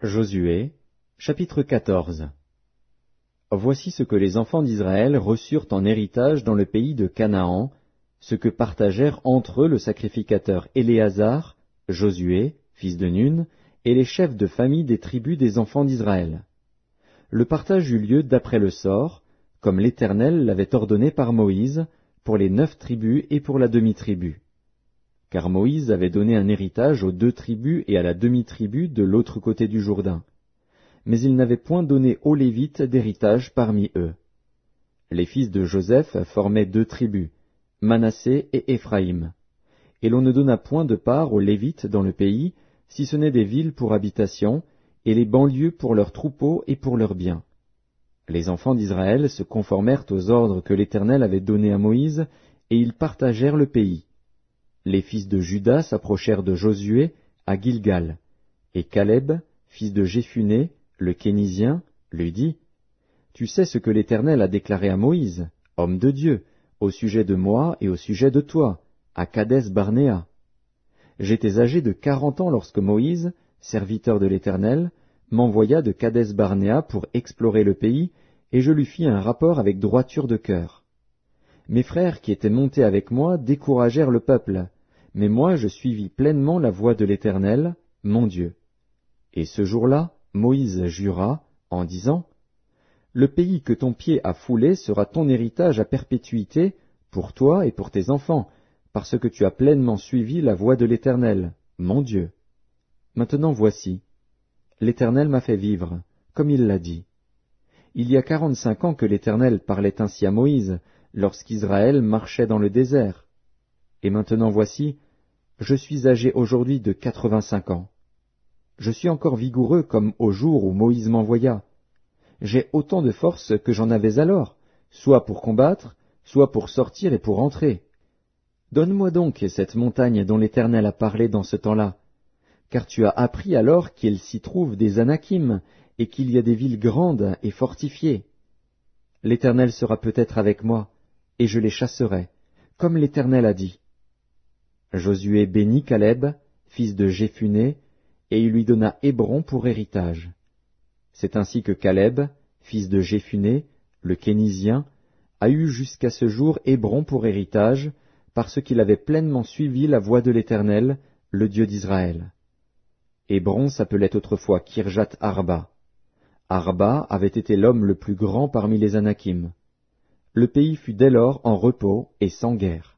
Josué, chapitre 14. Voici ce que les enfants d'Israël reçurent en héritage dans le pays de Canaan, ce que partagèrent entre eux le sacrificateur Éléazar, Josué, fils de Nun, et les chefs de famille des tribus des enfants d'Israël. Le partage eut lieu d'après le sort, comme l'Éternel l'avait ordonné par Moïse, pour les 9 tribus et pour la demi-tribu. Car Moïse avait donné un héritage aux 2 tribus et à la demi-tribu de l'autre côté du Jourdain. Mais il n'avait point donné aux Lévites d'héritage parmi eux. Les fils de Joseph formaient 2 tribus, Manassé et Éphraïm. Et l'on ne donna point de part aux Lévites dans le pays, si ce n'est des villes pour habitation, et les banlieues pour leurs troupeaux et pour leurs biens. Les enfants d'Israël se conformèrent aux ordres que l'Éternel avait donnés à Moïse, et ils partagèrent le pays. Les fils de Juda s'approchèrent de Josué à Gilgal, et Caleb, fils de Jéphuné, le Kénizien, lui dit, « Tu sais ce que l'Éternel a déclaré à Moïse, homme de Dieu, au sujet de moi et au sujet de toi, à Kadès-Barnéa. J'étais âgé de 40 ans lorsque Moïse, serviteur de l'Éternel, m'envoya de Kadès-Barnéa pour explorer le pays, et je lui fis un rapport avec droiture de cœur. Mes frères qui étaient montés avec moi découragèrent le peuple, mais moi je suivis pleinement la voie de l'Éternel, mon Dieu. Et ce jour-là, Moïse jura, en disant, « Le pays que ton pied a foulé sera ton héritage à perpétuité, pour toi et pour tes enfants, parce que tu as pleinement suivi la voie de l'Éternel, mon Dieu. Maintenant voici, l'Éternel m'a fait vivre, comme il l'a dit. Il y a 45 ans que l'Éternel parlait ainsi à Moïse, lorsqu'Israël marchait dans le désert. Et maintenant voici, je suis âgé aujourd'hui de 85 ans. Je suis encore vigoureux comme au jour où Moïse m'envoya. J'ai autant de force que j'en avais alors, soit pour combattre, soit pour sortir et pour entrer. Donne-moi donc cette montagne dont l'Éternel a parlé dans ce temps-là, car tu as appris alors qu'il s'y trouve des Anakim, et qu'il y a des villes grandes et fortifiées. L'Éternel sera peut-être avec moi, et je les chasserai, comme l'Éternel a dit. » Josué bénit Caleb, fils de Jéphuné, et il lui donna Hébron pour héritage. C'est ainsi que Caleb, fils de Jéphuné, le Kénizien, a eu jusqu'à ce jour Hébron pour héritage, parce qu'il avait pleinement suivi la voie de l'Éternel, le Dieu d'Israël. Hébron s'appelait autrefois Kirjat Arba. Arba avait été l'homme le plus grand parmi les Anakim. Le pays fut dès lors en repos et sans guerre.